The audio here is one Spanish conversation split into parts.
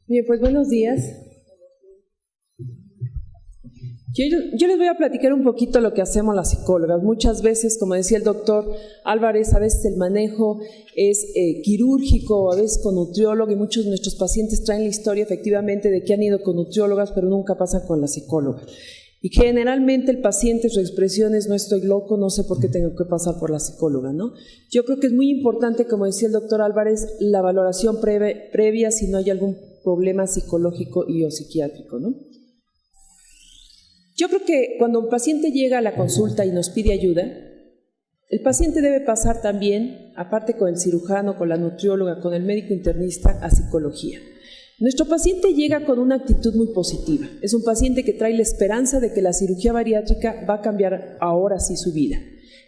Bien, pues buenos días. Yo les voy a platicar un poquito lo que hacemos las psicólogas. Muchas veces, como decía el doctor Álvarez, a veces el manejo es quirúrgico, a veces con nutriólogo, y muchos de nuestros pacientes traen la historia efectivamente de que han ido con nutriólogas, pero nunca pasan con la psicóloga. Y generalmente el paciente, su expresión es: no estoy loco, no sé por qué tengo que pasar por la psicóloga, ¿no? Yo creo que es muy importante, como decía el doctor Álvarez, la valoración previa si no hay algún problema psicológico y o psiquiátrico, ¿no? Yo creo que cuando un paciente llega a la consulta y nos pide ayuda, el paciente debe pasar también, aparte con el cirujano, con la nutrióloga, con el médico internista, a psicología. Nuestro paciente llega con una actitud muy positiva. Es un paciente que trae la esperanza de que la cirugía bariátrica va a cambiar ahora sí su vida.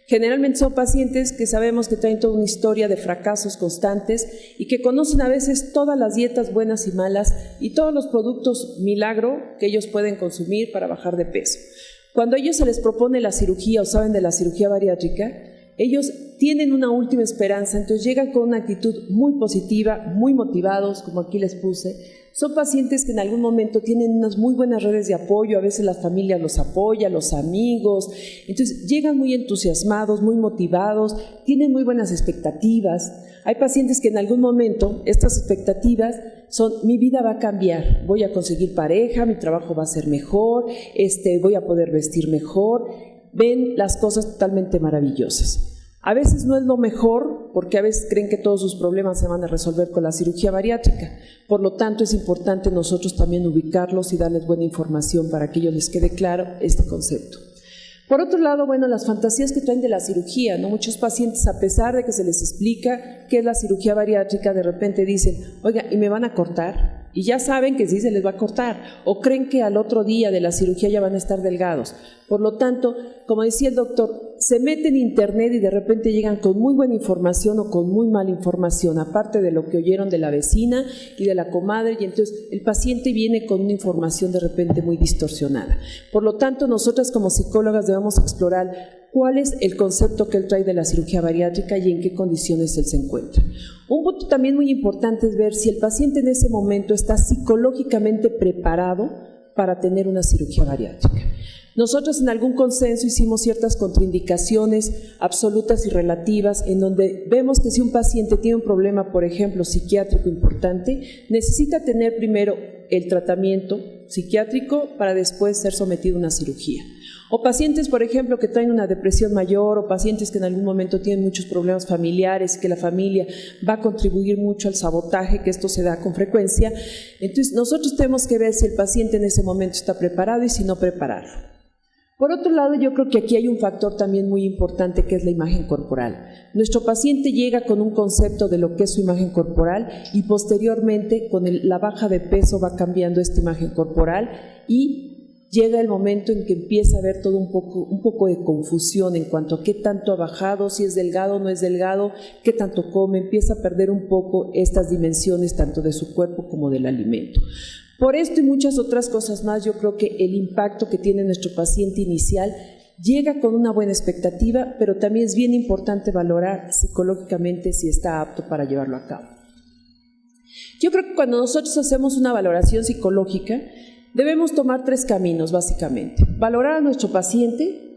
Generalmente son pacientes que sabemos que traen toda una historia de fracasos constantes y que conocen a veces todas las dietas buenas y malas y todos los productos milagro que ellos pueden consumir para bajar de peso. Cuando a ellos se les propone la cirugía o saben de la cirugía bariátrica, ellos tienen una última esperanza, entonces llegan con una actitud muy positiva, muy motivados, como aquí les puse. Son pacientes que en algún momento tienen unas muy buenas redes de apoyo, a veces las familias los apoyan, los amigos, entonces llegan muy entusiasmados, muy motivados, tienen muy buenas expectativas. Hay pacientes que en algún momento estas expectativas son: mi vida va a cambiar, voy a conseguir pareja, mi trabajo va a ser mejor, voy a poder vestir mejor. Ven las cosas totalmente maravillosas. A veces no es lo mejor, porque a veces creen que todos sus problemas se van a resolver con la cirugía bariátrica. Por lo tanto, es importante nosotros también ubicarlos y darles buena información para que a ellos les quede claro este concepto. Por otro lado, bueno, las fantasías que traen de la cirugía, ¿no? Muchos pacientes, a pesar de que se les explica qué es la cirugía bariátrica, de repente dicen: oiga, ¿y me van a cortar? Y ya saben que sí se les va a cortar, o creen que al otro día de la cirugía ya van a estar delgados. Por lo tanto, como decía el doctor, se meten en internet y de repente llegan con muy buena información o con muy mala información, aparte de lo que oyeron de la vecina y de la comadre, y entonces el paciente viene con una información de repente muy distorsionada. Por lo tanto, nosotras como psicólogas debemos explorar cuál es el concepto que él trae de la cirugía bariátrica y en qué condiciones él se encuentra. Un punto también muy importante es ver si el paciente en ese momento está psicológicamente preparado para tener una cirugía bariátrica. Nosotros en algún consenso hicimos ciertas contraindicaciones absolutas y relativas, en donde vemos que si un paciente tiene un problema, por ejemplo, psiquiátrico importante, necesita tener primero el tratamiento psiquiátrico para después ser sometido a una cirugía. O pacientes, por ejemplo, que traen una depresión mayor, o pacientes que en algún momento tienen muchos problemas familiares, que la familia va a contribuir mucho al sabotaje, que esto se da con frecuencia. Entonces, nosotros tenemos que ver si el paciente en ese momento está preparado y si no preparado. Por otro lado, yo creo que aquí hay un factor también muy importante, que es la imagen corporal. Nuestro paciente llega con un concepto de lo que es su imagen corporal y posteriormente con la baja de peso va cambiando esta imagen corporal y llega el momento en que empieza a haber todo un poco de confusión en cuanto a qué tanto ha bajado, si es delgado o no es delgado, qué tanto come, empieza a perder un poco estas dimensiones tanto de su cuerpo como del alimento. Por esto y muchas otras cosas más, yo creo que el impacto que tiene nuestro paciente inicial llega con una buena expectativa, pero también es bien importante valorar psicológicamente si está apto para llevarlo a cabo. Yo creo que cuando nosotros hacemos una valoración psicológica, debemos tomar 3 caminos básicamente: valorar a nuestro paciente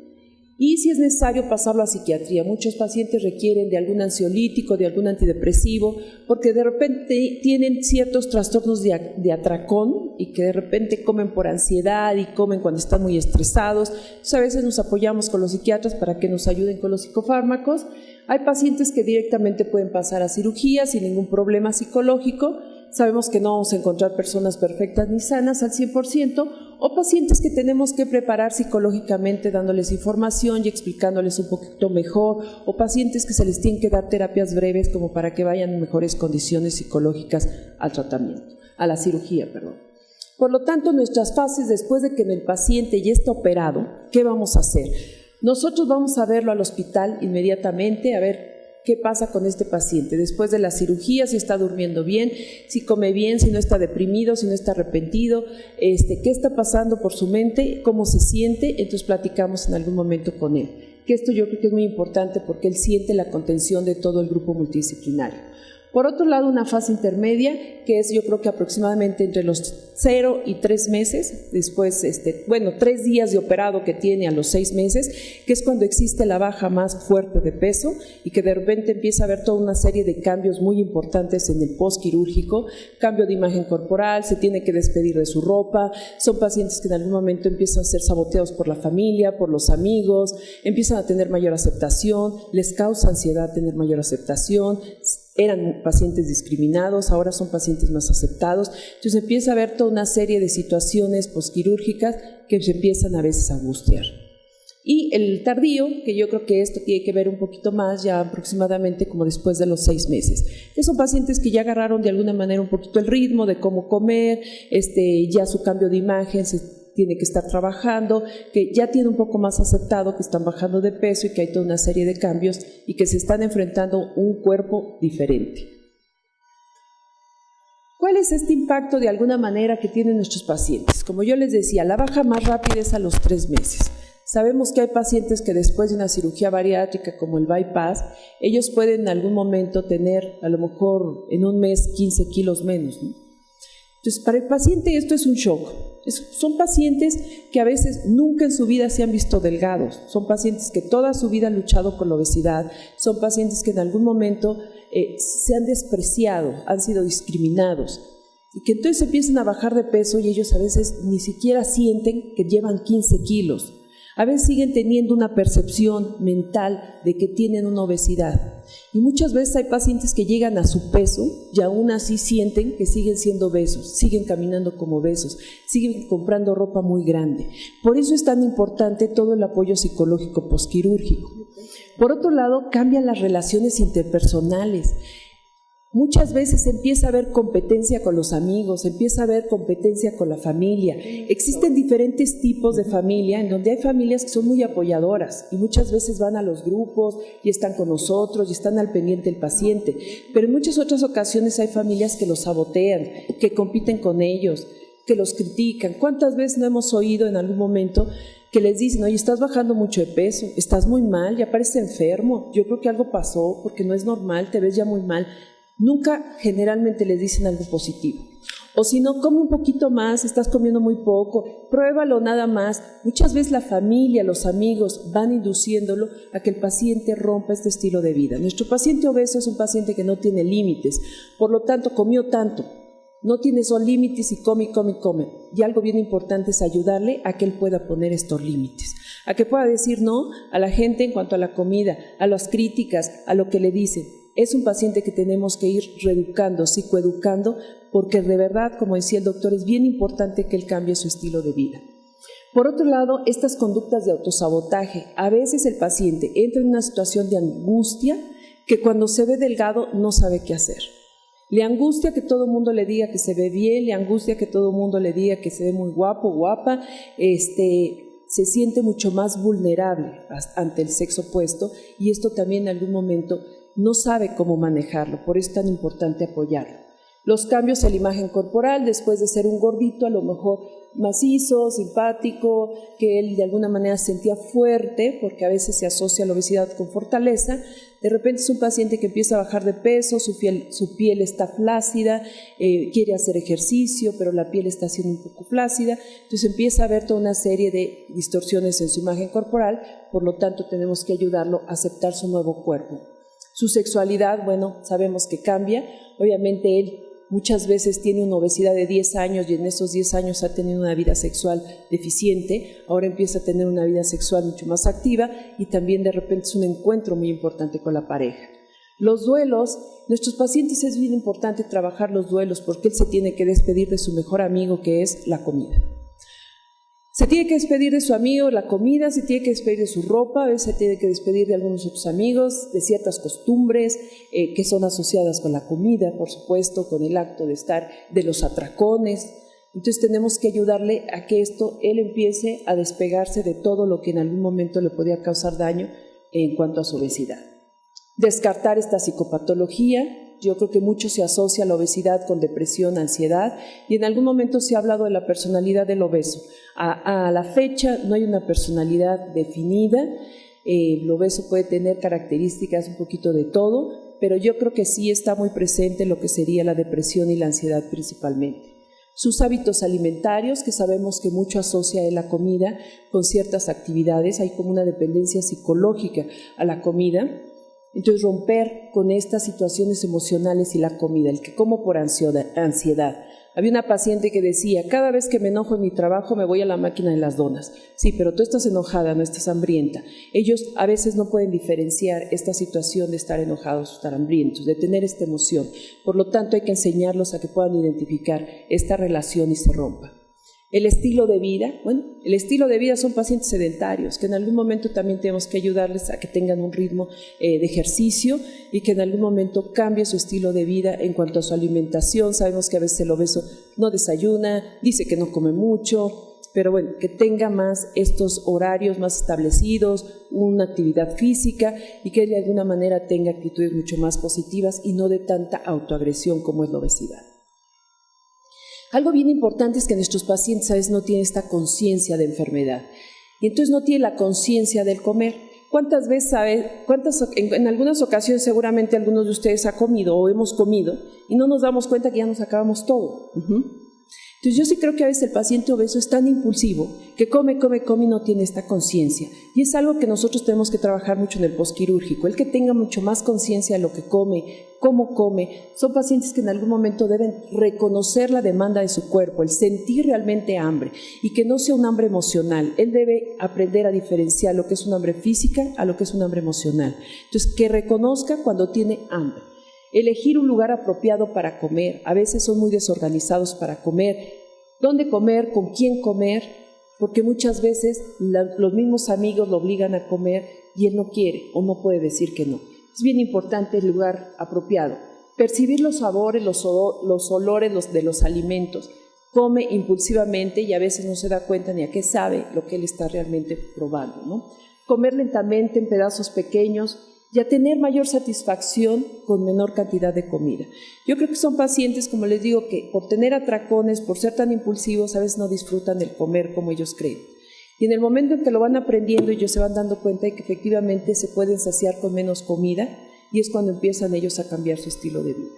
y, si es necesario, pasarlo a psiquiatría. Muchos pacientes requieren de algún ansiolítico, de algún antidepresivo, porque de repente tienen ciertos trastornos de atracón y que de repente comen por ansiedad y comen cuando están muy estresados. Entonces, a veces nos apoyamos con los psiquiatras para que nos ayuden con los psicofármacos. Hay pacientes que directamente pueden pasar a cirugía sin ningún problema psicológico. Sabemos que no vamos a encontrar personas perfectas ni sanas al 100%, o pacientes que tenemos que preparar psicológicamente dándoles información y explicándoles un poquito mejor, o pacientes que se les tienen que dar terapias breves como para que vayan en mejores condiciones psicológicas al tratamiento, a la cirugía, perdón. Por lo tanto, nuestras fases después de que el paciente ya está operado, ¿qué vamos a hacer? Nosotros vamos a verlo al hospital inmediatamente, a ver qué pasa con este paciente después de la cirugía, si está durmiendo bien, si come bien, si no está deprimido, si no está arrepentido, qué está pasando por su mente, cómo se siente. Entonces platicamos en algún momento con él, que esto yo creo que es muy importante porque él siente la contención de todo el grupo multidisciplinario. Por otro lado, una fase intermedia, que es yo creo que aproximadamente entre los 0 y 3 meses, después, 3 días de operado que tiene a los 6 meses, que es cuando existe la baja más fuerte de peso y que de repente empieza a haber toda una serie de cambios muy importantes en el postquirúrgico, cambio de imagen corporal, se tiene que despedir de su ropa, son pacientes que en algún momento empiezan a ser saboteados por la familia, por los amigos, empiezan a tener mayor aceptación, les causa ansiedad tener mayor aceptación, eran pacientes discriminados, ahora son pacientes más aceptados, entonces empieza a haber toda una serie de situaciones postquirúrgicas que se empiezan a veces a angustiar. Y el tardío, que yo creo que esto tiene que ver un poquito más ya aproximadamente como después de los 6 meses, que son pacientes que ya agarraron de alguna manera un poquito el ritmo de cómo comer, ya su cambio de imagen se tiene que estar trabajando, que ya tiene un poco más aceptado que están bajando de peso y que hay toda una serie de cambios y que se están enfrentando a un cuerpo diferente. ¿Cuál es este impacto de alguna manera que tienen nuestros pacientes? Como yo les decía, la baja más rápida es a los 3 meses. Sabemos que hay pacientes que después de una cirugía bariátrica como el bypass, ellos pueden en algún momento tener a lo mejor en un mes 15 kilos menos, ¿no? Entonces, para el paciente esto es un shock. Son pacientes que a veces nunca en su vida se han visto delgados, son pacientes que toda su vida han luchado con la obesidad, son pacientes que en algún momento se han despreciado, han sido discriminados y que entonces empiezan a bajar de peso y ellos a veces ni siquiera sienten que llevan 15 kilos. A veces siguen teniendo una percepción mental de que tienen una obesidad. Y muchas veces hay pacientes que llegan a su peso y aún así sienten que siguen siendo obesos, siguen caminando como obesos, siguen comprando ropa muy grande. Por eso es tan importante todo el apoyo psicológico postquirúrgico. Por otro lado, cambian las relaciones interpersonales. Muchas veces empieza a haber competencia con los amigos, empieza a haber competencia con la familia. Existen diferentes tipos de familia, en donde hay familias que son muy apoyadoras y muchas veces van a los grupos y están con nosotros y están al pendiente del paciente. Pero en muchas otras ocasiones hay familias que los sabotean, que compiten con ellos, que los critican. ¿Cuántas veces no hemos oído en algún momento que les dicen, oye, estás bajando mucho de peso, estás muy mal, ya pareces enfermo, yo creo que algo pasó porque no es normal, te ves ya muy mal? Nunca generalmente les dicen algo positivo. O si no, come un poquito más, estás comiendo muy poco, pruébalo nada más. Muchas veces la familia, los amigos van induciéndolo a que el paciente rompa este estilo de vida. Nuestro paciente obeso es un paciente que no tiene límites, por lo tanto comió tanto, no tiene esos límites y come, come, come. Y algo bien importante es ayudarle a que él pueda poner estos límites, a que pueda decir no a la gente en cuanto a la comida, a las críticas, a lo que le dicen. Es un paciente que tenemos que ir reeducando, psicoeducando, porque de verdad, como decía el doctor, es bien importante que él cambie su estilo de vida. Por otro lado, estas conductas de autosabotaje. A veces el paciente entra en una situación de angustia que cuando se ve delgado no sabe qué hacer. Le angustia que todo el mundo le diga que se ve bien, le angustia que todo el mundo le diga que se ve muy guapo, guapa, se siente mucho más vulnerable ante el sexo opuesto y esto también en algún momento no sabe cómo manejarlo, por eso es tan importante apoyarlo. Los cambios en la imagen corporal, después de ser un gordito, a lo mejor macizo, simpático, que él de alguna manera se sentía fuerte, porque a veces se asocia la obesidad con fortaleza, de repente es un paciente que empieza a bajar de peso, su piel está flácida, quiere hacer ejercicio, pero la piel está siendo un poco flácida, entonces empieza a haber toda una serie de distorsiones en su imagen corporal, por lo tanto tenemos que ayudarlo a aceptar su nuevo cuerpo. Su sexualidad, bueno, sabemos que cambia. Obviamente él muchas veces tiene una obesidad de 10 años y en esos 10 años ha tenido una vida sexual deficiente. Ahora empieza a tener una vida sexual mucho más activa y también de repente es un encuentro muy importante con la pareja. Los duelos, nuestros pacientes es bien importante trabajar los duelos porque él se tiene que despedir de su mejor amigo que es la comida. Se tiene que despedir de su amigo, la comida, se tiene que despedir de su ropa, a veces se tiene que despedir de algunos otros amigos, de ciertas costumbres que son asociadas con la comida, por supuesto, con el acto de estar, de los atracones. Entonces tenemos que ayudarle a que él empiece a despegarse de todo lo que en algún momento le podía causar daño en cuanto a su obesidad. Descartar esta psicopatología. Yo creo que mucho se asocia la obesidad con depresión, ansiedad, y en algún momento se ha hablado de la personalidad del obeso. A la fecha no hay una personalidad definida. El obeso puede tener características un poquito de todo, pero yo creo que sí está muy presente lo que sería la depresión y la ansiedad principalmente. Sus hábitos alimentarios, que sabemos que mucho asocia a la comida con ciertas actividades, hay como una dependencia psicológica a la comida. Entonces, romper con estas situaciones emocionales y la comida, el que como por ansiedad. Había una paciente que decía, cada vez que me enojo en mi trabajo me voy a la máquina de las donas. Sí, pero tú estás enojada, no estás hambrienta. Ellos a veces no pueden diferenciar esta situación de estar enojados o estar hambrientos, de tener esta emoción. Por lo tanto, hay que enseñarlos a que puedan identificar esta relación y se rompa. El estilo de vida, el estilo de vida son pacientes sedentarios, que en algún momento también tenemos que ayudarles a que tengan un ritmo de ejercicio y que en algún momento cambie su estilo de vida en cuanto a su alimentación. Sabemos que a veces el obeso no desayuna, dice que no come mucho, pero bueno, que tenga más estos horarios más establecidos, una actividad física y que de alguna manera tenga actitudes mucho más positivas y no de tanta autoagresión como es la obesidad. Algo bien importante es que nuestros pacientes a veces no tienen esta conciencia de enfermedad y entonces no tienen la conciencia del comer. ¿Cuántas veces en algunas ocasiones seguramente algunos de ustedes ha comido o hemos comido y no nos damos cuenta que ya nos acabamos todo? Entonces yo sí creo que a veces el paciente obeso es tan impulsivo que come y no tiene esta conciencia. Y es algo que nosotros tenemos que trabajar mucho en el postquirúrgico, el que tenga mucho más conciencia de lo que come, cómo come. Son pacientes que en algún momento deben reconocer la demanda de su cuerpo, el sentir realmente hambre y que no sea un hambre emocional. Él debe aprender a diferenciar lo que es un hambre física a lo que es un hambre emocional. Entonces que reconozca cuando tiene hambre. Elegir un lugar apropiado para comer. A veces son muy desorganizados para comer. ¿Dónde comer? ¿Con quién comer? Porque muchas veces los mismos amigos lo obligan a comer y él no quiere o no puede decir que no. Es bien importante el lugar apropiado. Percibir los sabores, los olores de los alimentos. Come impulsivamente y a veces no se da cuenta ni a qué sabe lo que él está realmente probando, ¿no? Comer lentamente en pedazos pequeños y a tener mayor satisfacción con menor cantidad de comida. Yo creo que son pacientes, como les digo, que por tener atracones, por ser tan impulsivos, a veces no disfrutan del comer como ellos creen. Y en el momento en que lo van aprendiendo, ellos se van dando cuenta de que efectivamente se pueden saciar con menos comida y es cuando empiezan ellos a cambiar su estilo de vida.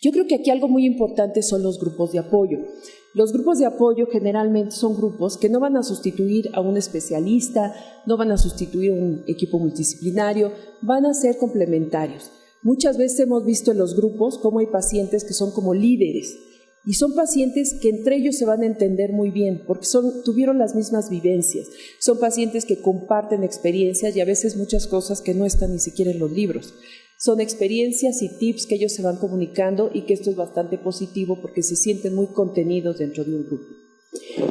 Yo creo que aquí algo muy importante son los grupos de apoyo. Los grupos de apoyo generalmente son grupos que no van a sustituir a un especialista, no van a sustituir un equipo multidisciplinario, van a ser complementarios. Muchas veces hemos visto en los grupos cómo hay pacientes que son como líderes y son pacientes que entre ellos se van a entender muy bien porque tuvieron las mismas vivencias. Son pacientes que comparten experiencias y a veces muchas cosas que no están ni siquiera en los libros. Son experiencias y tips que ellos se van comunicando y que esto es bastante positivo porque se sienten muy contenidos dentro de un grupo.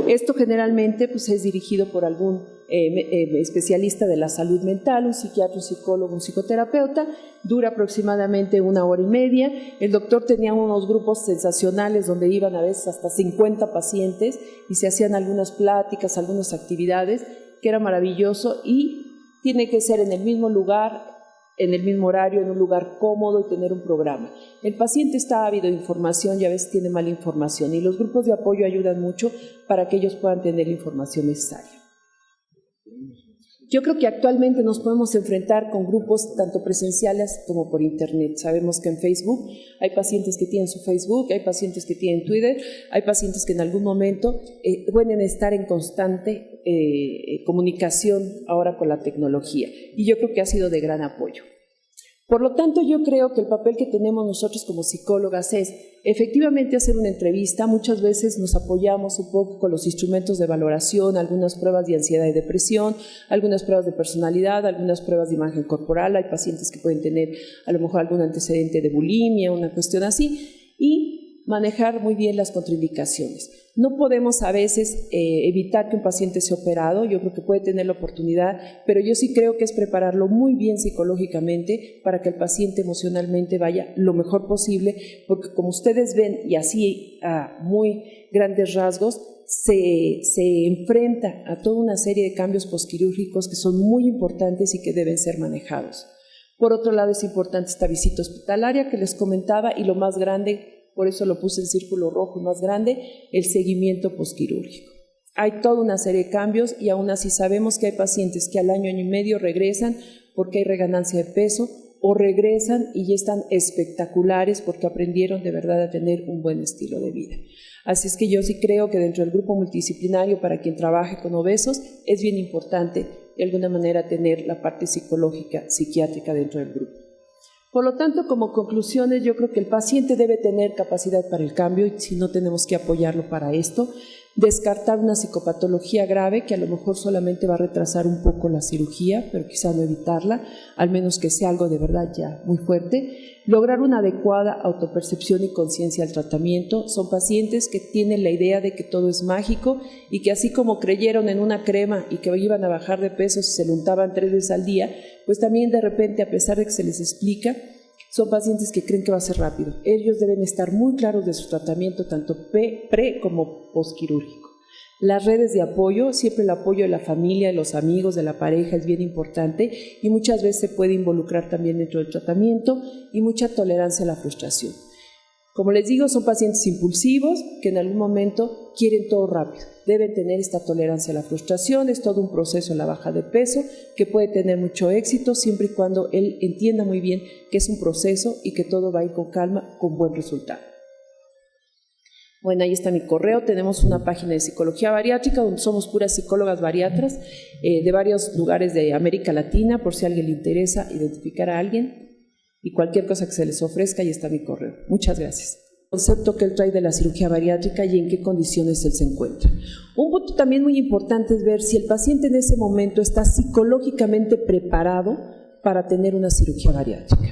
Esto generalmente pues, es dirigido por algún especialista de la salud mental, un psiquiatra, un psicólogo, un psicoterapeuta, dura aproximadamente 1 hora y media. El doctor tenía unos grupos sensacionales donde iban a veces hasta 50 pacientes y se hacían algunas pláticas, algunas actividades, que era maravilloso y tiene que ser en el mismo lugar, en el mismo horario, en un lugar cómodo y tener un programa. El paciente está ávido de información y a veces tiene mala información y los grupos de apoyo ayudan mucho para que ellos puedan tener la información necesaria. Yo creo que actualmente nos podemos enfrentar con grupos tanto presenciales como por internet. Sabemos que en Facebook hay pacientes que tienen su Facebook, hay pacientes que tienen Twitter, hay pacientes que en algún momento pueden estar en constante comunicación ahora con la tecnología y yo creo que ha sido de gran apoyo. Por lo tanto, yo creo que el papel que tenemos nosotros como psicólogas es efectivamente hacer una entrevista. Muchas veces nos apoyamos un poco con los instrumentos de valoración, algunas pruebas de ansiedad y depresión, algunas pruebas de personalidad, algunas pruebas de imagen corporal. Hay pacientes que pueden tener a lo mejor algún antecedente de bulimia, una cuestión así, y manejar muy bien las contraindicaciones. No podemos a veces evitar que un paciente sea operado, yo creo que puede tener la oportunidad, pero yo sí creo que es prepararlo muy bien psicológicamente para que el paciente emocionalmente vaya lo mejor posible, porque como ustedes ven, y así a muy grandes rasgos, se enfrenta a toda una serie de cambios postquirúrgicos que son muy importantes y que deben ser manejados. Por otro lado, es importante esta visita hospitalaria que les comentaba y lo más grande, por eso lo puse en círculo rojo más grande, el seguimiento postquirúrgico. Hay toda una serie de cambios y aún así sabemos que hay pacientes que al año y medio regresan porque hay reganancia de peso o regresan y ya están espectaculares porque aprendieron de verdad a tener un buen estilo de vida. Así es que yo sí creo que dentro del grupo multidisciplinario, para quien trabaje con obesos, es bien importante de alguna manera tener la parte psicológica, psiquiátrica dentro del grupo. Por lo tanto, como conclusiones, yo creo que el paciente debe tener capacidad para el cambio y si no tenemos que apoyarlo para esto, descartar una psicopatología grave que a lo mejor solamente va a retrasar un poco la cirugía, pero quizá no evitarla, al menos que sea algo de verdad ya muy fuerte. Lograr una adecuada autopercepción y conciencia al tratamiento. Son pacientes que tienen la idea de que todo es mágico y que así como creyeron en una crema y que iban a bajar de peso si se lo untaban 3 veces al día, pues también de repente, a pesar de que se les explica, son pacientes que creen que va a ser rápido. Ellos deben estar muy claros de su tratamiento, tanto pre como postquirúrgico. Las redes de apoyo, siempre el apoyo de la familia, de los amigos, de la pareja es bien importante y muchas veces se puede involucrar también dentro del tratamiento y mucha tolerancia a la frustración. Como les digo, son pacientes impulsivos que en algún momento quieren todo rápido. Deben tener esta tolerancia a la frustración, es todo un proceso en la baja de peso que puede tener mucho éxito siempre y cuando él entienda muy bien que es un proceso y que todo va a ir con calma, con buen resultado. Bueno, ahí está mi correo, tenemos una página de psicología bariátrica donde somos puras psicólogas bariatras de varios lugares de América Latina, por si a alguien le interesa identificar a alguien. Y cualquier cosa que se les ofrezca, ahí está mi correo. Muchas gracias. El concepto que él trae de la cirugía bariátrica y en qué condiciones él se encuentra. Un punto también muy importante es ver si el paciente en ese momento está psicológicamente preparado para tener una cirugía bariátrica.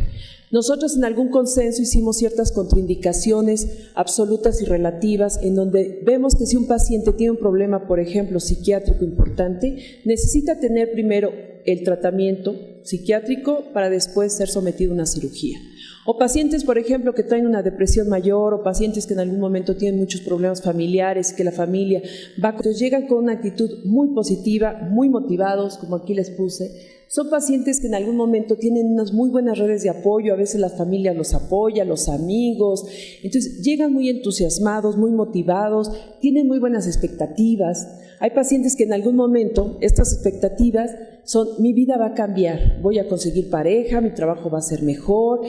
Nosotros en algún consenso hicimos ciertas contraindicaciones absolutas y relativas en donde vemos que si un paciente tiene un problema, por ejemplo, psiquiátrico importante, necesita tener primero el tratamiento psiquiátrico para después ser sometido a una cirugía. O pacientes, por ejemplo, que traen una depresión mayor o pacientes que en algún momento tienen muchos problemas familiares, que la familia va, entonces llegan con una actitud muy positiva, muy motivados, como aquí les puse. Son pacientes que en algún momento tienen unas muy buenas redes de apoyo, a veces la familia los apoya, los amigos, entonces llegan muy entusiasmados, muy motivados, tienen muy buenas expectativas. Hay pacientes que en algún momento estas expectativas son: mi vida va a cambiar, voy a conseguir pareja, mi trabajo va a ser mejor,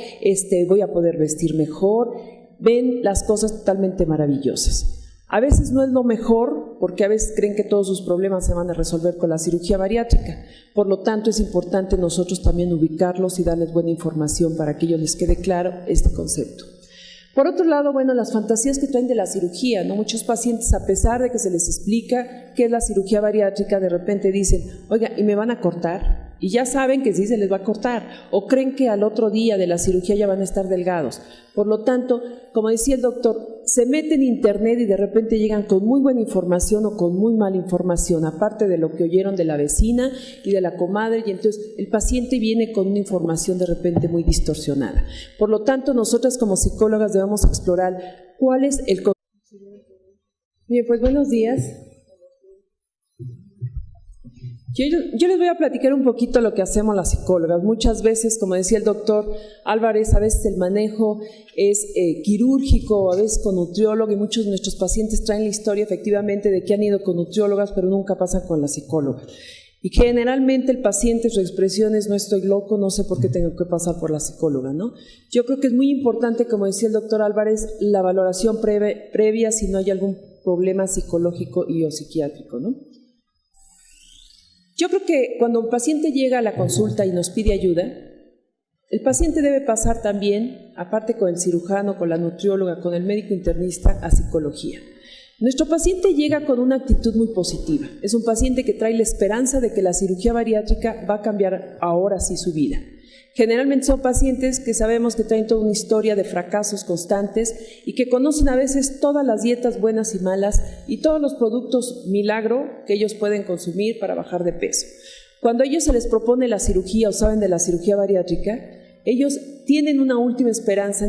voy a poder vestir mejor, ven las cosas totalmente maravillosas. A veces no es lo mejor porque a veces creen que todos sus problemas se van a resolver con la cirugía bariátrica. Por lo tanto, es importante nosotros también ubicarlos y darles buena información para que ellos les quede claro este concepto. Por otro lado, bueno, las fantasías que traen de la cirugía, ¿no? Muchos pacientes, a pesar de que se les explica qué es la cirugía bariátrica, de repente dicen: oiga, ¿y me van a cortar? Y ya saben que sí se les va a cortar, o creen que al otro día de la cirugía ya van a estar delgados. Por lo tanto, como decía el doctor, se meten en internet y de repente llegan con muy buena información o con muy mala información, aparte de lo que oyeron de la vecina y de la comadre, y entonces el paciente viene con una información de repente muy distorsionada. Por lo tanto, nosotras como psicólogas debemos explorar cuál es el concepto. Bien, pues buenos días. Yo les voy a platicar un poquito lo que hacemos las psicólogas. Muchas veces, como decía el doctor Álvarez, a veces el manejo es quirúrgico, a veces con nutriólogo, y muchos de nuestros pacientes traen la historia efectivamente de que han ido con nutriólogas, pero nunca pasan con la psicóloga. Y generalmente el paciente, su expresión es: no estoy loco, no sé por qué tengo que pasar por la psicóloga, ¿no? Yo creo que es muy importante, como decía el doctor Álvarez, la valoración previa si no hay algún problema psicológico y o psiquiátrico, ¿no? Yo creo que cuando un paciente llega a la consulta y nos pide ayuda, el paciente debe pasar también, aparte con el cirujano, con la nutrióloga, con el médico internista, a psicología. Nuestro paciente llega con una actitud muy positiva. Es un paciente que trae la esperanza de que la cirugía bariátrica va a cambiar ahora sí su vida. Generalmente son pacientes que sabemos que traen toda una historia de fracasos constantes y que conocen a veces todas las dietas buenas y malas y todos los productos milagro que ellos pueden consumir para bajar de peso. Cuando a ellos se les propone la cirugía o saben de la cirugía bariátrica, ellos tienen una última esperanza